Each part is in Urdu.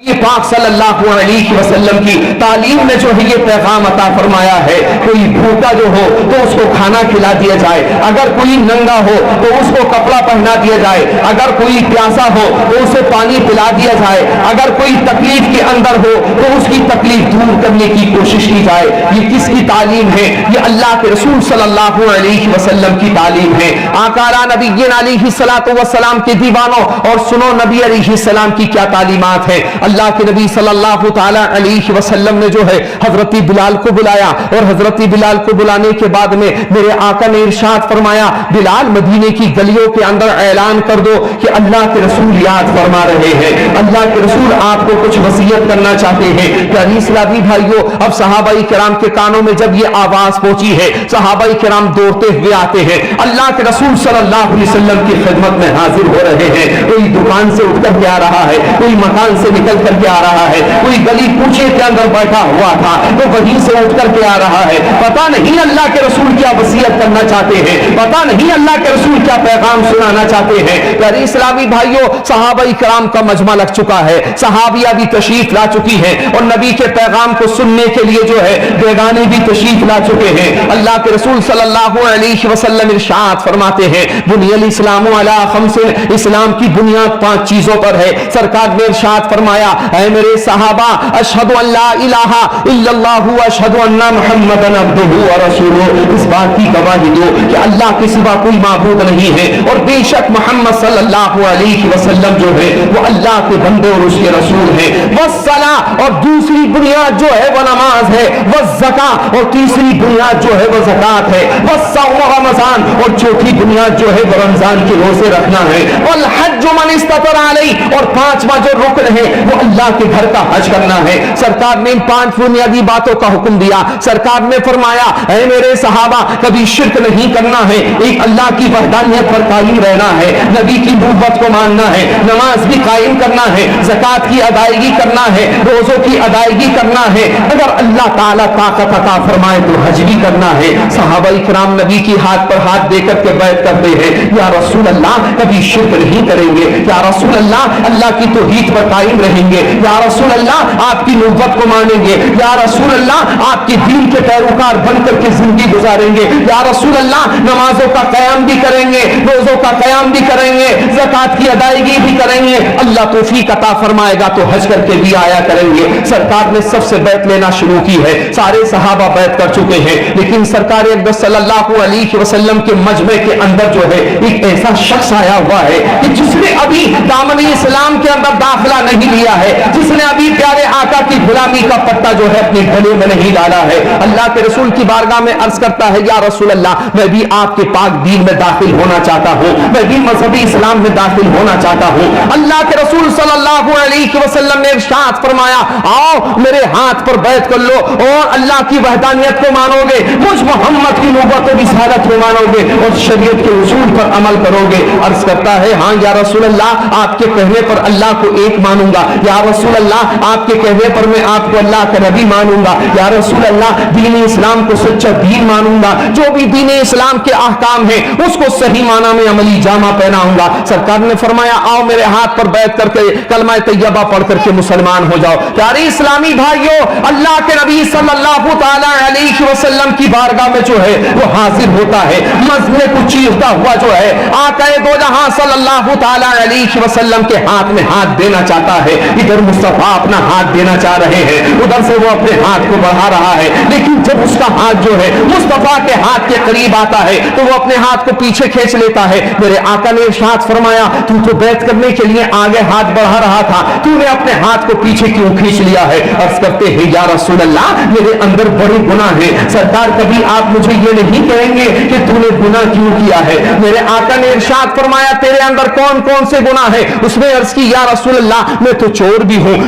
یہ پاک صلی اللہ علیہ وسلم کی تعلیم نے جو ہے یہ پیغام عطا فرمایا ہے، کوئی بھوکا جو ہو تو اس کو کھانا کھلا دیا جائے، اگر کوئی ننگا ہو تو اس کو کپڑا پہنا دیا جائے، اگر کوئی پیاسا ہو تو اسے پانی پلا دیا جائے، اگر کوئی تکلیف کے اندر ہو تو اس کی تکلیف دور کرنے کی کوشش کی جائے۔ یہ کس کی تعلیم ہے؟ یہ اللہ کے رسول صلی اللہ علیہ وسلم کی تعلیم ہے۔ آقا نبی علیہ الصلوۃ والسلام کے دیوانوں اور سنو نبی علیہ السلام کی کیا تعلیمات ہیں۔ اللہ کے نبی صلی اللہ تعالی علیہ وسلم نے جو ہے حضرت بلال کو بلایا، اور حضرت بلال کو بلانے کے بعد میں میرے آقا نے ارشاد فرمایا، بلال مدینے کی گلیوں کے اندر اعلان کر دو کہ اللہ کے رسول یاد فرما رہے ہیں، اللہ کے رسول آپ کو کچھ وصیت کرنا چاہتے ہیں۔ پیاری اسلامی بھائیوں، اب صحابہ کرام کے کانوں میں جب یہ آواز پہنچی ہے، صحابہ کرام دوڑتے ہوئے آتے ہیں، اللہ کے رسول صلی اللہ علیہ وسلم کی خدمت میں حاضر ہو رہے ہیں۔ کوئی دکان سے اٹھ کر کے آ رہا ہے، کوئی مکان سے نکل کر کے آ رہا ہے، کوئی گلی کوچے کے اندر بیٹھا ہوا تھا تو وہیں سے اٹھ کر کے آ رہا ہے۔ پتہ نہیں اللہ کے رسول کیا وصیت کرنا چاہتے ہیں، پتہ نہیں اللہ کے رسول کیا پیغام سنانا چاہتے ہیں۔ پیارے اسلامی بھائیوں، صحابہ کرام کا مجمع لگ چکا ہے، صحابیہ بھی تشریف لا چکی ہیں، اور نبی کے پیغام کو سننے کے لیے جو ہے بیگانے بھی تشریف لا چکے ہیں۔ اللہ کے رسول صلی اللہ علیہ وسلم ارشاد فرماتے ہیں، بنی الاسلام علی خمس، اسلام کی بنیاد 5 چیزوں پر ہے۔ سرکار نے ارشاد فرمایا، اے میرے صحابہ، اشہد ان لا الہ الا اللہ و اشہد ان محمدن عبدہ و رسولہ، اس بات کی گواہی دو کہ اللہ کے سوا کوئی معبود نہیں ہے، اور بے شک محمد صلی اللہ علیہ وسلم جو ہے وہ اللہ کے بندے اور اس کے رسول ہیں۔ والصلاۃ، اور دوسری بنیاد جو ہے وہ نماز ہے، والزکاۃ، اور تیسری بنیاد جو ہے وہ زکات ہے، والصوم، رمضان، اور چوتھی بنیاد جو ہے وہ رمضان کے روزے رکھنا ہے، والحج من استطاع علیہ، اور 5واں جو رکن ہے وہ اللہ کے گھر کا حج کرنا ہے۔ سرکار نے ان 5 بنیادی باتوں کا حکم دیا۔ سرکار نے فرمایا، اے میرے صحابہ، کبھی شرک نہیں کرنا ہے، ایک اللہ کی وحدانیت پر قائم رہنا ہے، نبی کی نبوت کو ماننا ہے، نماز بھی قائم کرنا ہے، زکات کی ادائیگی کرنا ہے، روزوں کی ادائیگی کرنا ہے، اگر اللہ تعالیٰ طاقت عطا فرمائے تو حج بھی کرنا ہے۔ صحابہ کرام نبی کی ہاتھ پر ہاتھ دے کر کے بیعت کرتے ہیں، یا رسول اللہ کبھی شرک نہیں کریں گے، یا رسول اللہ اللہ کی توحید پر قائم رہیں گے، یا رسول اللہ آپ کی نبوت کو مانیں گے، یا رسول اللہ آپ کے دین کے پیروکار بن کر کے زندگی گزاریں گے، یا رسول اللہ نمازوں کا قیام بھی کریں گے، روزوں کا قیام بھی کریں گے، زکات کی ادائیگی بھی کریں گے، اللہ توفیق عطا فرمائے گا تو حج کر کے بھی آیا کریں گے۔ سرکار نے سب سے بیعت لینا شروع کی ہے، سارے صحابہ بیعت کر چکے ہیں، لیکن سرکار اقدس صلی اللہ علیہ وسلم کے مجمع کے اندر جو ہے ایک ایسا شخص آیا ہوا ہے کہ جس نے ابھی دامن اسلام کے اندر داخلہ نہیں لیا ہے، جس نے ابھی پیارے آقا کی غلامی کا پٹا جو ہے اپنے گلے میں نہیں ڈالا ہے۔ اللہ کے رسول کی بارگاہ میں عرض کرتا ہے، یا رسول اللہ میں بھی آپ کے پاک دین میں داخل ہونا چاہتا ہوں، میں بھی مذہبی اسلام میں داخل ہونا چاہتا ہوں۔ اللہ کے رسول صلی اللہ علیہ وسلم نے ارشاد فرمایا، آؤ میرے ہاتھ پر بیعت کر لو، اور اللہ کی وحدانیت کو مانو گے، مجھ محمد کی نبوت و رسالت کو مانو گے، اور شریعت کے اصول پر عمل کرو گے۔ عرض کرتا ہے، ہاں یا رسول اللہ آپ کے کہنے پر اللہ کو ایک مانوں گا، یا رسول اللہ آپ کے کہنے پر میں آپ کو اللہ کا نبی مانوں گا، یا رسول اللہ دین اسلام کو سچا دین مانوں گا، جو بھی دین اسلام کے احکام ہیں اس کو صحیح معنی میں عملی جامہ پہناؤں گا۔ سرکار نے فرمایا، آؤ میرے ہاتھ پر بیعت کر کے کلمہ طیبہ پڑھ کر کے مسلمان ہو جاؤ۔ پیارے اسلامی بھائیوں، اللہ کے نبی صلی اللہ تعالی علیہ وسلم کی بارگاہ میں جو ہے وہ حاضر ہوتا ہے، مجمع کو چیرتا ہوا جو ہے آقا دو جہاں صلی اللہ تعالی علیہ وسلم کے ہاتھ میں ہاتھ دینا چاہتا ہے۔ ادھر مصطفیٰ اپنا ہاتھ دینا چاہ رہے ہیں، ادھر سے وہ اپنے ہاتھ کو بڑھا رہا ہے، لیکن جب اس کا ہاتھ جو ہے مصطفیٰ کے ہاتھ کے قریب آتا ہے تو وہ اپنے ہاتھ کو پیچھے کھینچ لیتا ہے۔ میرے آقا نے ارشاد فرمایا، تو بیعت کرنے کے لیے آگے ہاتھ بڑھا رہا تھا، تو نے اپنے ہاتھ کو پیچھے کیوں کھینچ لیا ہے؟ عرض کرتے ہیں، یا رسول اللہ میرے اندر بڑے گناہ ہیں، سرکار کبھی آپ مجھے یہ نہیں کہیں گے کہ تو نے گناہ کیوں کیا ہے؟ میرے آقا نے ارشاد فرمایا، تیرے اندر کون کون سے گناہ ہیں؟ اس نے عرض کی، یا رسول اللہ میں تو چور بھی ہوں،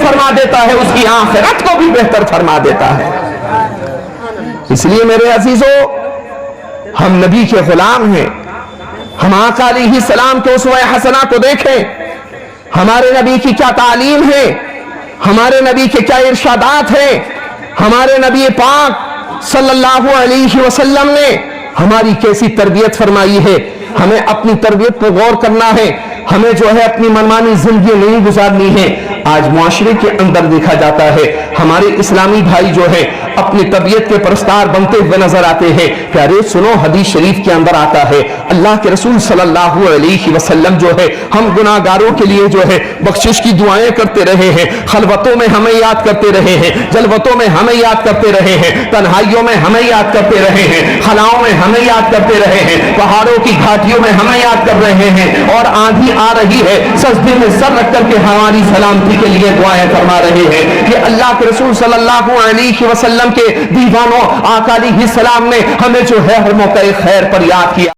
بہتر فرما دیتا ہے اس کی آخرت کو بھی بہتر فرما دیتا ہے۔ اس لیے میرے عزیزو، ہم نبی کے غلام ہیں، ہم آقا علیہ السلام کے اسوہ حسنہ کو دیکھیں، ہمارے نبی کی کیا تعلیم ہے، ہمارے نبی کے کیا ارشادات ہیں، ہمارے نبی پاک صلی اللہ علیہ وسلم نے ہماری کیسی تربیت فرمائی ہے۔ ہمیں اپنی تربیت پر غور کرنا ہے، ہمیں جو ہے اپنی منمانی زندگی نہیں گزارنی ہے۔ آج معاشرے کے اندر دیکھا جاتا ہے ہمارے اسلامی بھائی جو ہے اپنی طبیعت کے پرستار بنتے ہوئے نظر آتے ہیں۔ پیارے سنو، حدیث شریف کے اندر آتا ہے اللہ کے رسول صلی اللہ علیہ وسلم جو ہے ہم گناہگاروں کے لیے جو ہے بخشش کی دعائیں کرتے رہے ہیں، خلوتوں میں ہمیں یاد کرتے رہے ہیں، جلوتوں میں ہمیں یاد کرتے رہے ہیں، تنہائیوں میں ہمیں یاد کرتے رہے ہیں، خلاؤں میں ہمیں یاد کرتے رہے ہیں، پہاڑوں کی گھاٹیوں میں ہمیں یاد کر رہے ہیں، اور آندھی آ رہی ہے سجدے میں سر رکھ کر کے ہماری سلامتی کے لیے دعائیں فرما رہے ہیں کہ اللہ کے رسول صلی اللہ علیہ وسلم کے دیوانوں آقا علیہ السلام نے ہمیں جو ہے ہر موقع خیر پر یاد کیا۔